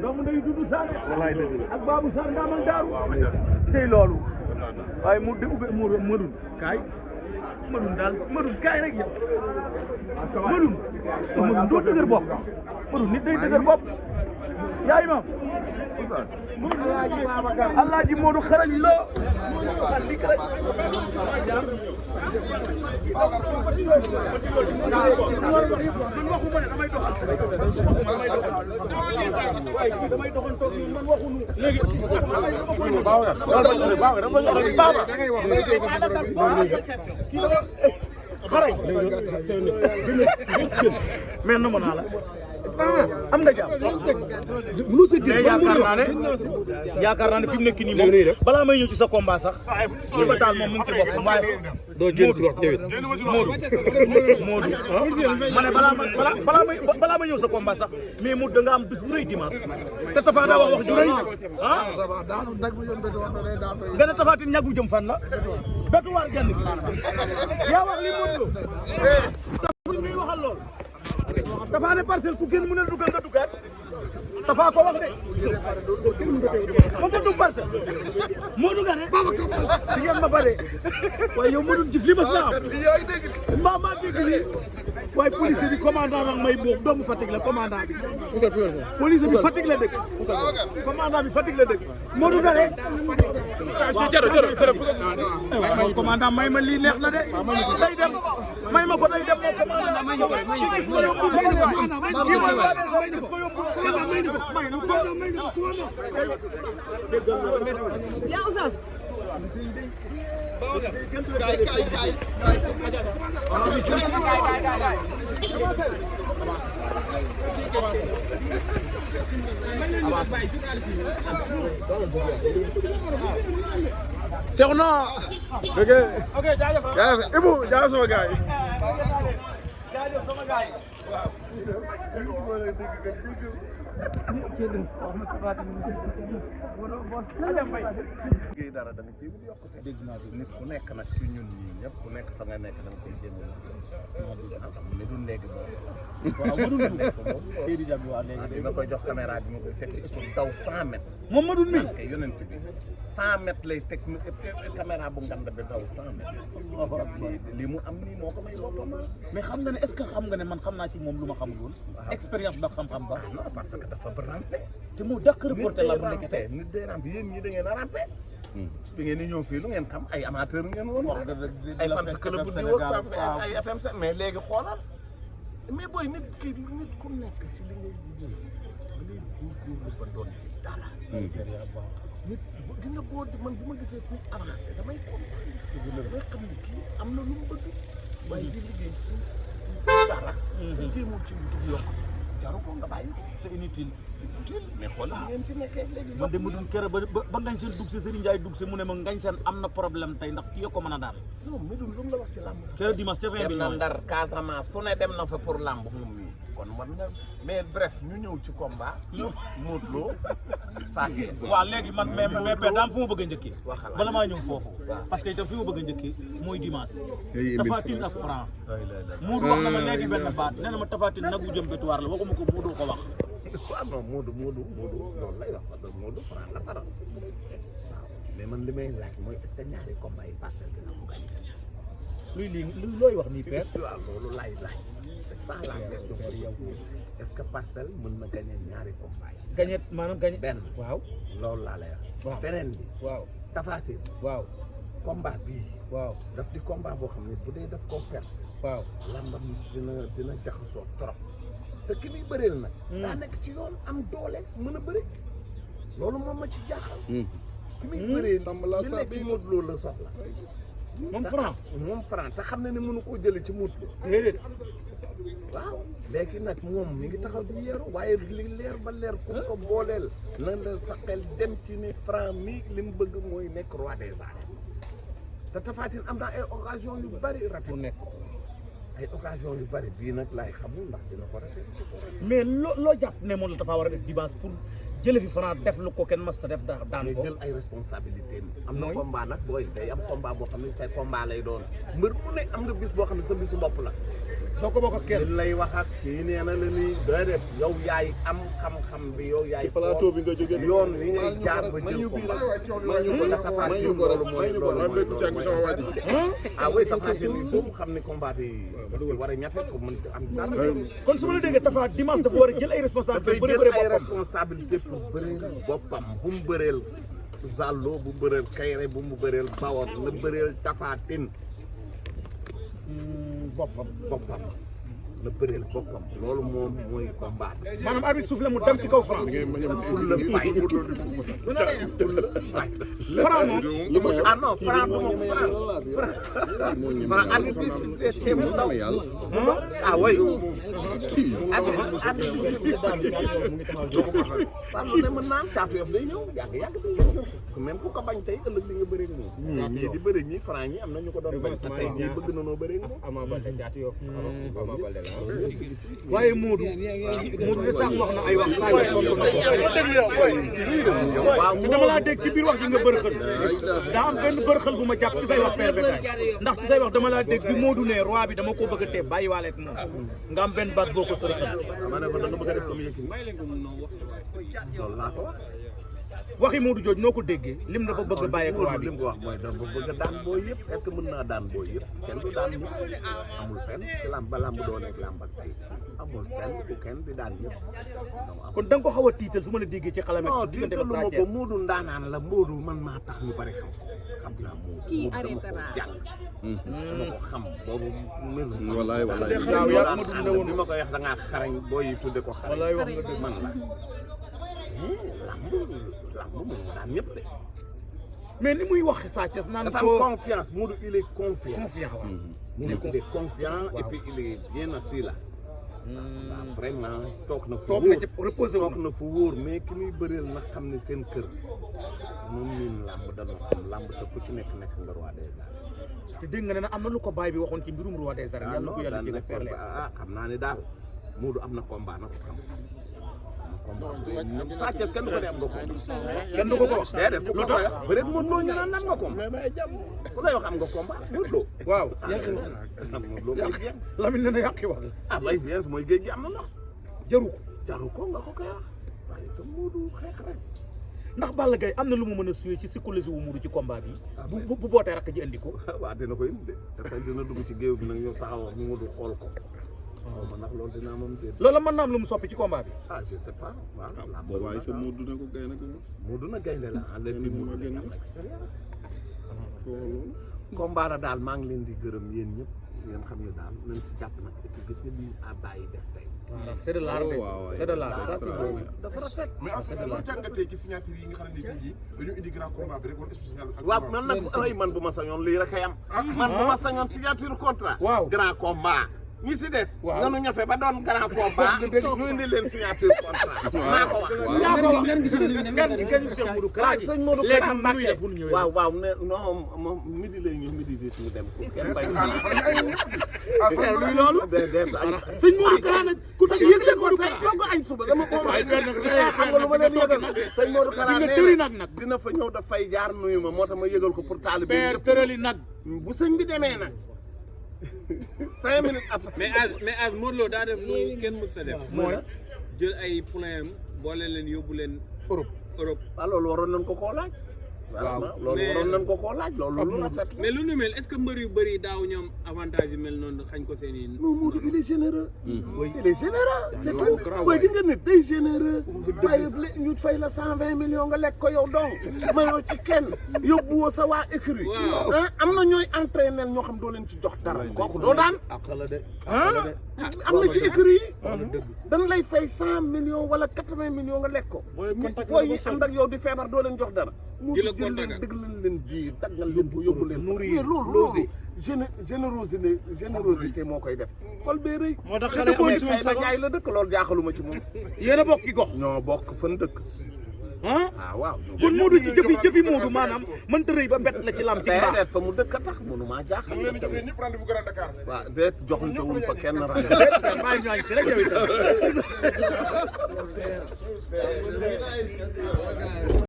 doomu ndeyu Dudu Sané ak Babou Sarr Ndamal Daaru tey loolu waaye mu de ubbe Madun kaay Madun daal Madun kaay rek yow Madun doo dëgër bopp Madun nit day dëgër bopp yaa imam Alaaji Modou xarañ loo andi xarañ man waxuma ne damay doxal damay doxal toog man waxunu léegi xarañ mais na naa la am nga jàmm yaakaar naa ne fi mu nekk nii moom balaa may ñëw ci sa combat sax li ba taal moom mu ngi ci boppam waaye doo jël si wax tewit Modou ma ne balaa may ñëw sa combat sax mais Modou da nga am bis bu rëy dimanche te Tapha daa wax ju rëy ah nga ne Tapha Tine ñàggu jëm fan la betuwaar genn gi yaa wax li Modou Lo muy waxal lool Tapha ne Parcelles ku génn mën a dugal nga dugaat Tapha ko wax de moom ma dugg Parcelles moo dugal ne di ngeen ma bare waaye yow Modou Diouf li ma sa am mbaa maa dégg lii waaye police bi commandant ak may boobu doomu Fatick la commandant bi police bi Fatick la dëkk commandant bi Fatick la dëkk moo dugal ne waaw commandant may ma lii neex na de day dem may ma ko day dem yaa Oustaz Seexuna ok jaajëf Ibou jaajëf sama gars yi jaajëf sama gars yi dara da nga ciy yokkute dégg naa bi nit ku nekk nag ci ñun ñii ñëpp ku nekk fa nga nekk da nga koy jéem a xam ne du léegi boos waaw mënul Seydi Diaby waa léegi nga koy jox caméra bi ma koy teg ci daw 100 mètres moom Madun mi te yonent bi 100 mètres lay teg caméra bu ngand bi daw 100 mètres li mu am nii moo ko may boppam mais xam nga ne est-ce que xam nga ne man xam naa ci moom lu ma xamul woon expérience ba xam-xam ba non parce que dafa ba rampé te mu dàq reporté la bu nekk tey nit day rampé yéen ñii da ngeen a rampé bi ngeen di ñëw fii lu ngeen xam ay amateur ngeen woon ay fan sa club di wër ay FM mais léegi xoolal mais booy nit ki nit ku nekk ci li ngay liggéey da ngay góorgóorlu ba doon ci dara nit gi nga boo man bu ma gisee ku avancé damay comprendre damay xam ne kii am na lu mu bëgg waaye di liggéey ci dara te jéemul ci wutu yokk jaru ko nga bàyyi ko c'est inutile mais xoolal ngeen ci nekkee léegi man de mu dul kër ba ngañ seen dugg si Serigne Ndiaye dugg si mu ne ma ngañ seen am na problème tey ndax kii ko mën a daal non mais du lu mu la wax ci làmb kër dimanche ca fin bi dem na Ndar Casamance fu ne dem na fa pour làmb moom mii kon war na mais bref ñu ñëw ci combat Modou Lo Sa Thiès waaw léegi man mais père daam fu ma bëgg a njëkkee waxal bala maa ñëw foofu parce que itam fi ma bëgg a njëkkee mooy dimanche Tapha Tine ak Franc Modou wax na ma léegi benn baat nee na ma Tapha Tine nagu jëm bétuwaar la waxuma ko Modou ko wax waaw non Modou loolu lay wax parce que Modou Franc la faral waaw mais man li may laaj mooy est-ce que ñaari combat yi Parcelles dina ko gagné luy lii looy wax nii père waaw loolu laay laaj c'est ça la question pour yow est-ce que Parcelles mën na gagné ñaari combat yi gagné maanaam gagné benn waaw loolu laa lay wax waaw beneen bi waaw Tapha Tine waaw combat bii waaw daf di combat boo xam ne bu dee daf koo perte waaw lambam dina jaxasoo trop te ki muy bëreel nag daa nekk ci yoon am doole mën a bëri loolu moom ma ci jaaxal ki muy bëreel li nekk ci Modou Lo la soxla moom Franc te xam ne ne mënu koo jële ci Modou Lo déedéet waaw léegi nag moom mi ngi taxaw di yeeru waaye li leer ba leer ku ko booleel na la sa xel dem ci ni Franc mi li mu bëgg mooy nekk roi des arènes te Tapha Tine am na ay occasion yu bari raté mu nekk ay occasion yu bari bii nag laay xamul ndax dina ko raté mais loo jàpp ne moom la dafa war a def dimanche pour jële fi Franc def lu ko kenn mas ta def daan ko jël ay responsabilité am na combat nag booy day am combat boo xam ne say combat lay doon mbër mu ne am nga bis boo xam ne sa bisu bopp la doo ko bokk ak kenn. lay wax ak kii nee na la nii doy def yow yaay am xam-xam bi yow yaay. plateau bi nga jógee yoon wi ngay jaar ba jël ko. ah oui Tapha Tine il faut mu xam ne combat bi dafa war a ñafe ko mën ci am dara. kon su ma la déggee Tapha dimanche dafa war a jël ay responsabilités dafay jël ay responsabilités pour bëreel boppam bu mu bëreel Zallo bu mu bëreel Kayre bu mu bëreel Bawol la bëreel Tapha Tine boppam la bëreel boppam loolu moom mooy combat bi. maanaam arbitre souffle mu dem ci kaw Franc. fulla fay Franc moom. ah non Franc du moom Franc arbitre bi teem ndaw ah oui Franc ne mën naa am Caatu Yoff day ñëw yàgg day ñëw même ku ko bañ tey ëllëg li nga bëri moom ñii di bëri ñi Franc ñi am na ñu ko doon bañ te tey ñii bëgg na noo bëri moom waaye Modou de sax wax na ay wax saa yu tontu na waaw dama laa dégg ci biir wax ji nga bërëxal daa am benn bërëxal bu ma jàpp ci say wax père Bécaye ndax ci say wax dama laa dégg bi Modou ne roi bi dama ko bëgg a tee bàyyiwaale ak moom nga am benn baat boo ko sërëxal ma ne ko da nga bëgg a def comme Yékini loolu laa ko wax waxi Modou Diop noo ko déggee lim dafa bëgg a bàyyi ak roi bi lim ko wax mooy dafa bëgg a daan booy yëpp est-ce que mën naa daan booy yëpp kenn du daan ñëpp amul fenn ci làmb ba làmb doo nekk làmb ak tey amul fenn ku kenn di daan ñëpp kon da nga ko xaw a tiital su ma la déggee ci xalam non tiitaluma ko Modou ndaanaan la Modou man maa tax ñu bari xam naa Modou dama ko jàng dama ko xam boobu mel wallaay bi ma koy wax da ngaa xarañ booy yi tudde ko xarañ man la lamb moom daan ñëpp de. mais ni muy wax Sa Thiès naan dafa am confiance Modou il est confiant. waaw. il est confiant et puis il est bien assis là. waaw vraiment toog na fu wóor ci reposé toog na fu wóor mais ki muy bëreel na xam ne seen kër moom miin lamb dañoo xam lamb te ku ci nekk nga roi des arènes. te dégg nga ne am na lu ko baay bi waxoon ci mbirum roi des arènes. yàlla ko yàlla jëlee perle xam naa ne daal Modou am na combat na ko xam. Sa Thiès kenn du ko ne am nga ko. kenn du ko ko wax. déedéet ku ko koy wax bëri na Modou Lo ñu naan am nga ko. ku lay wax am nga combat Modou Lo. waaw. Modou Lo kay jeex. Lamine nee na yàqi wax. ah bay bien mooy géej gi am na ndox. jaru ko nga ko koy wax. waaye itam Modou xeex rek. ndax Balla Gaye am na lu mu mën a suyee ci psychologie wu Modou ci combat bi. bu bootee rakk ji andi ko. waaw dina ko indi de parce que dina dugg ci géew bi nag ñëw taxaw ak Modou xool ko. waaw man nag loolu dina am déet. loolu mën naa am lu mu soppi ci combat bi. ah je sais pas waaw. boobaay sa Modou dina ko gaynde ko. Modou na gaynde la en léegi Modou na am expérience. combat la daal maa ngi leen di gërëm yéen ñëpp ngeen xam ne daal nañ ci jàpp nag et puis gis nga lii Abba yi def tey. c'est de l'art c'est de l'art dafa rafet. mais après soo jàngatee ci signature yi nga xam ne nii tey jii dañoo indi grand combat bi rek wala spécial. waaw man nag ay man bu ma sañoon lii rek ay am. man bu ma sañoon signature contrat. waaw grand combat. ñi si des. waaw nanu ñafe ba doon grand combat. ñu indi leen signature contrat. maa ko wax. yaa ko wax ngeen gis Cheikh Modou Kara ji. sëñ Modou léegi Kara nu muy def Mbacke bu ñu ñëwee. waaw ne non moom midi lay ñëw midi di suñu dem. kenn bay luy loolu. sëñ Modou Kara nag ku tax yëg seen Modou Kara. togg añ suba dama ko waaye benn xam nga lu ma leen yëgal sëñ Modou Kara nga tëri nag dina fa ñëw daf fay jaar nuyu ma moo tax ma yëgal ko pour taalibe père tërali nag. bu sëñ bi demee nag 5 minutes après. mais as Modou Lo daa def lu kenn mës a def. mooy jël ay poulain boole leen yóbbu leen Europe. waaw loolu waroon nañ ko koo laaj. waaw loolu waroon nañ ko koo laaj loolu lu rafet. mais lu nu mel est-ce que mbër yu bëri daaw ñoom avantage yu mel noonu xañ ko seen i. non Modou il est généreux. il est généreux. c'est tout waaye di nga nit day généreux. waaye ñu fay la 120 millions nga lekk ko yow donc mayoo ci kenn yóbbuwoo sa waa écurie. waaw am na ñooy entraîner ñoo xam doo leen ci jox dara. kooku doo daan. am na ci écurie yi. dañ lay fay 100 millions wala 80 millions nga lekk ko. booy yi ànd ak yow di feebar doo leen jox dara. di la jël leen dëggal leen biir daggal leen ko yóbbu leen mais loolu générosité moo koy def xol bee rëy moo tax xale amee kay ba jaay la dëkk loolu jaaxaluma ci moom yéen a bokk ki gox. ñoo bokk fan dëkk waaw kon Modou ci jëfi Modou maanaam mënta rëy ba bett la ci lam ci mbaa. déedéet fa mu dëkk a tax mënu maa jaaxal. mu leen di joxe ñëpp rendez-vous Grand Dakar. waaw déet joxuñu wuñ fa kenn rendez-vous. maa ngi si rek yow itam